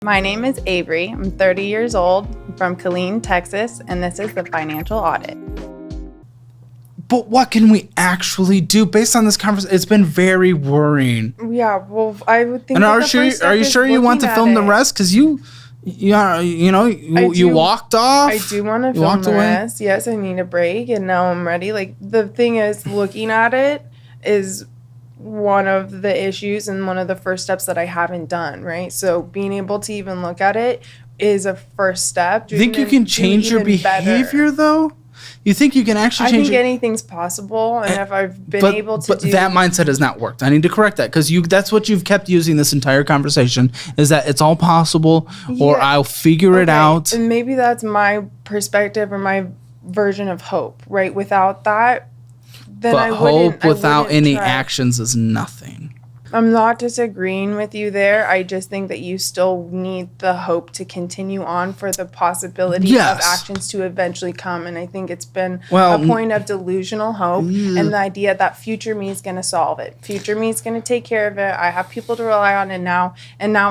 My name is Avery. I'm 30 years old, from Killeen, Texas, and this is the Financial Audit. But what can we actually do based on this conversation? It's been very worrying. Yeah, well, I would think. And are you sure you want to film the rest? Because you walked off. I do want to film the rest. Yes, I need a break, and now I'm ready. Like, the thing is, looking at it is one of the issues and one of the first steps that I haven't done, right? So being able to even look at it is a first step. Do you think you can change your behavior, though? You think you can actually change? I think anything's possible, and if I've been able to do... But that mindset has not worked. I need to correct that, because that's what you've kept using this entire conversation, is that it's all possible, or I'll figure it out. And maybe that's my perspective or my version of hope, right? Without that, then I wouldn't. But hope without any actions is nothing. I'm not disagreeing with you there. I just think that you still need the hope to continue on for the possibility of actions to eventually come. And I think it's been a point of delusional hope and the idea that future me is going to solve it. Future me is going to take care of it. I have people to rely on and now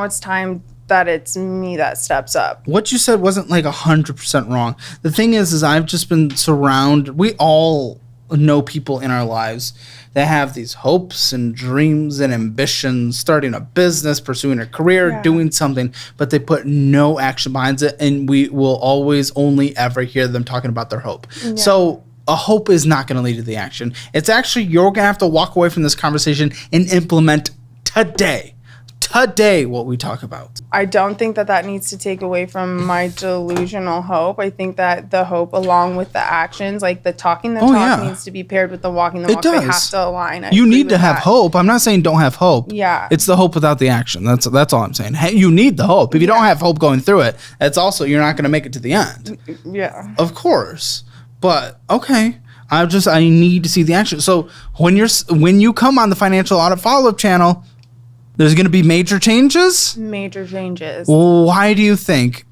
it's time that it's me that steps up. What you said wasn't like 100% wrong. The thing is I've just been surrounded. We all know people in our lives that have these hopes and dreams and ambitions, starting a business, pursuing a career, doing something, but they put no action behind it, and we will always only ever hear them talking about their hope. Yeah. So a hope is not going to lead to the action. It's actually, you're going to have to walk away from this conversation and implement today what we talk about. I don't think that needs to take away from my delusional hope. I think that the hope, along with the actions, like the talking the talk, needs to be paired with the walking the walk. They have to align. You need to have hope. I'm not saying don't have hope. Yeah. It's the hope without the action. That's all I'm saying. Hey, you need the hope. If you don't have hope going through it, it's also, you're not going to make it to the end. Yeah. Of course. But, okay. I need to see the action. So when you come on the Financial Audit Follow-Up channel, there's going to be major changes? Major changes. Why do you think,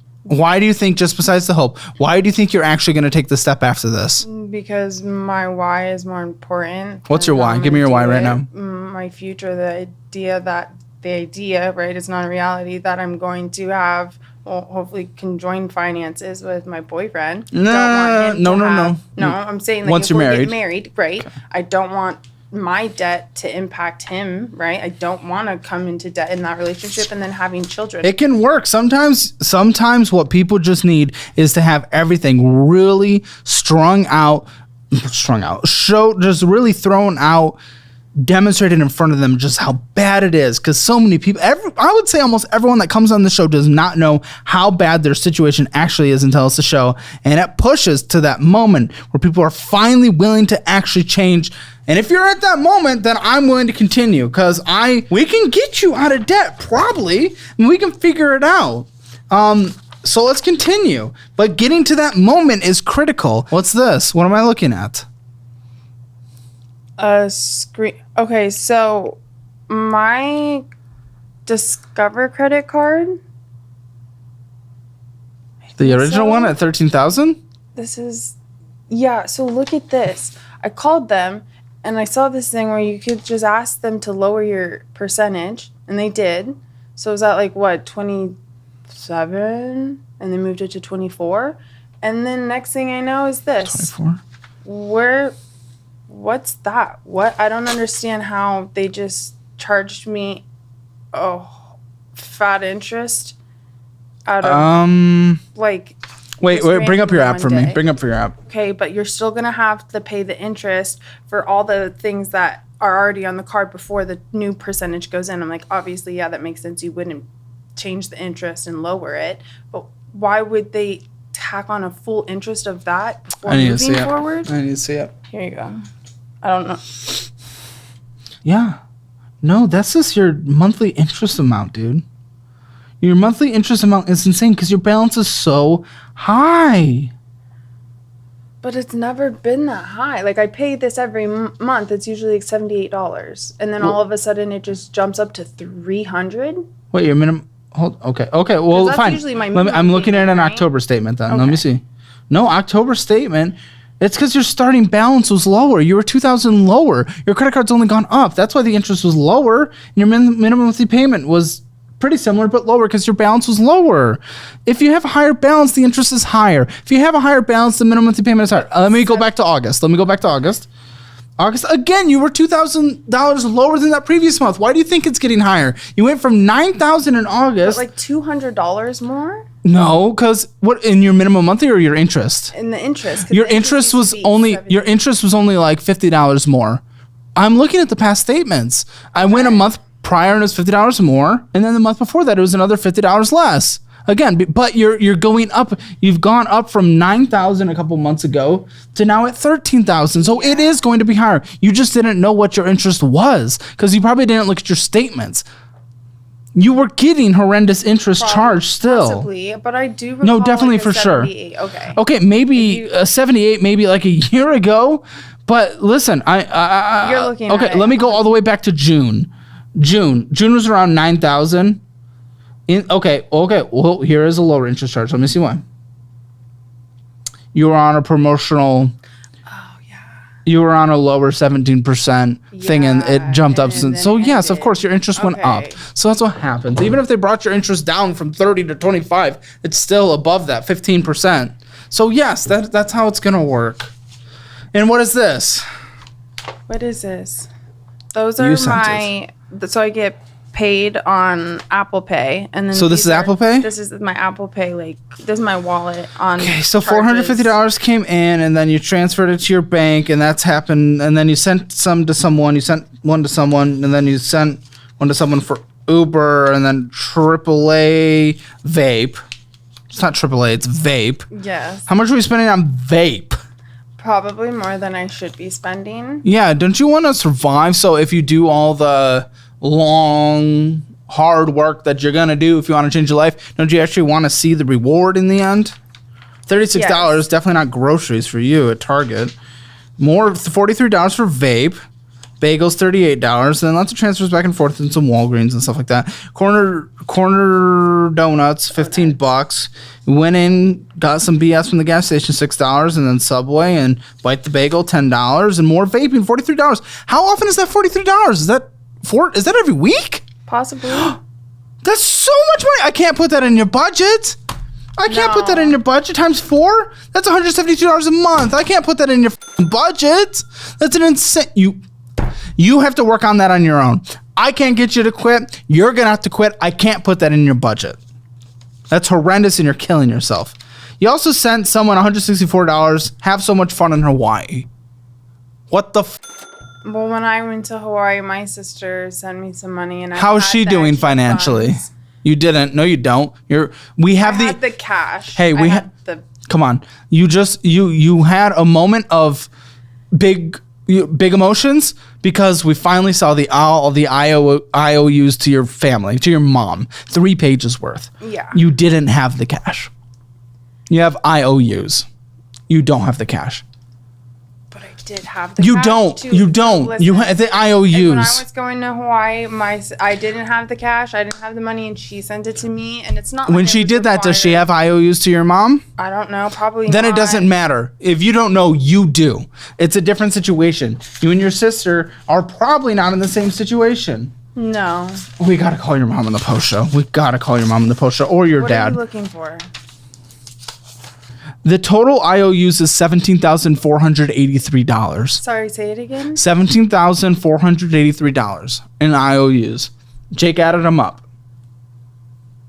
just besides the hope, why do you think you're actually going to take the step after this? Because my why is more important. What's your why? Give me your why right now. My future, the idea, right, it's not a reality that I'm going to have, hopefully conjoined finances with my boyfriend. No. I'm saying that once you're married. Get married, right? Okay. I don't want my debt to impact him, right? I don't want to come into debt in that relationship and then having children. It can work. Sometimes what people just need is to have everything really just really thrown out, demonstrated in front of them just how bad it is, because so many people, I would say almost everyone that comes on the show does not know how bad their situation actually is until it's the show, and it pushes to that moment where people are finally willing to actually change. And if you're at that moment, then I'm willing to continue, because we can get you out of debt probably, and we can figure it out. So let's continue, but getting to that moment is critical. What's this? What am I looking at? A screen. Okay, so my Discover credit card. The original one at $13,000? This is, so look at this. I called them and I saw this thing where you could just ask them to lower your percentage, and they did. So it was at like what, 27, and they moved it to 24. And then next thing I know is this. 24. What's that? What? I don't understand how they just charged me fat interest out of like. Wait, bring up your app for me. Bring up your app. Okay, but you're still going to have to pay the interest for all the things that are already on the card before the new percentage goes in. I'm like, obviously, that makes sense. You wouldn't change the interest and lower it. But why would they tack on a full interest of that before moving forward? I need to see it. Here you go. I don't know. Yeah. No, that's just your monthly interest amount, dude. Your monthly interest amount is insane because your balance is so high. But it's never been that high. Like, I pay this every month. It's usually like $78. And then all of a sudden it just jumps up to $300. Wait, your minimum... Okay. Well, that's fine. Usually my minimum I'm looking at an right? October statement then. Okay. Let me see. No, October statement... It's because your starting balance was lower. You were $2,000 lower. Your credit card's only gone up. That's why the interest was lower. And your minimum monthly payment was pretty similar, but lower because your balance was lower. If you have a higher balance, the interest is higher. If you have a higher balance, the minimum monthly payment is higher. Let me go back to August. August, again, you were $2,000 lower than that previous month. Why do you think it's getting higher? You went from $9,000 in August. But like $200 more? No, because what in your minimum monthly or your interest? In the interest. Your interest was only like $50 more. I'm looking at the past statements. I went a month prior and it was $50 more, and then the month before that it was another $50 less. Again, but you're going up. You've gone up from $9,000 a couple months ago to now at $13,000. So it is going to be higher. You just didn't know what your interest was because you probably didn't look at your statements. You were getting horrendous interest charged still. Possibly, but I do recall no, definitely like for sure. Okay, maybe 78, maybe like a year ago. But listen, you're looking. Okay, at let me go all the way back to June. June was around 9,000. Okay. Well, here is a lower interest charge. Let me see why. You were on a promotional. Oh yeah. You were on a lower 17% thing, and it jumped up. So yes, of course, your interest went up. So that's what happens. Even if they brought your interest down from 30 to 25, it's still above that 15%. So yes, that's how it's gonna work. And what is this? What is this? Those are so I get paid on Apple Pay, and then so this is Apple Pay. This is my Apple Pay. Like this is my wallet on. Okay, so $450 came in, and then you transferred it to your bank, and that's happened. And then you sent some to someone. You sent one to someone, and then you sent one to someone for Uber, and then AAA vape. It's not AAA. It's vape. Yes. How much are we spending on vape? Probably more than I should be spending. Yeah. Don't you want to survive? So if you do all the long hard work that you're gonna do, if you want to change your life, don't you actually want to see the reward in the end? $36, definitely not groceries for you at Target. More $43 for vape, bagels $38, and then lots of transfers back and forth in some Walgreens and stuff like that. Corner donuts $15. Went in, got some BS from the gas station $6, and then Subway and Bite the Bagel $10, and more vaping $43. How often is that $43? Is that every week? Possibly. That's so much money. I can't put that in your budget. I can't put that in your budget times 4. That's $172 a month. I can't put that in your budget. That's an insane. You have to work on that on your own. I can't get you to quit. You're gonna have to quit. I can't put that in your budget. That's horrendous, and you're killing yourself. You also sent someone $164. Have so much fun in Hawaii. What the? Well, when I went to Hawaii, my sister sent me some money, and how's she doing financially? Funds. You didn't. No, you don't. We have the cash. Hey, we had the. Come on. You had a moment of big emotions because we finally saw all the IOUs to your family, to your mom. 3 pages worth. Yeah. You didn't have the cash. You have IOUs. You don't have the cash. Did have the you cash don't too. you don't listen, you have the IOUs. And when I was going to Hawaii, I didn't have the cash, I didn't have the money, and she sent it to me, and it's not when she did that, does she have IOUs to your mom? I don't know, probably then not. It doesn't matter. If you don't know, you do. It's a different situation. You and your sister are probably not in the same situation. No. We gotta call your mom on the post show. Or your dad. What are you looking for? The total IOUs is $17,483. Sorry, say it again. $17,483 in IOUs. Jake added them up.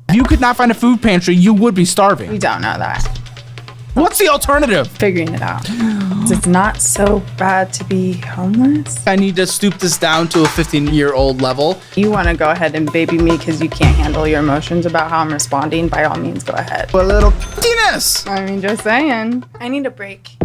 If you could not find a food pantry, you would be starving. We don't know that. What's the alternative? Figuring it out. It's not so bad to be homeless. I need to stoop this down to a 15-year-old level. You want to go ahead and baby me because you can't handle your emotions about how I'm responding, by all means, go ahead. A little penis. I mean, just saying. I need a break.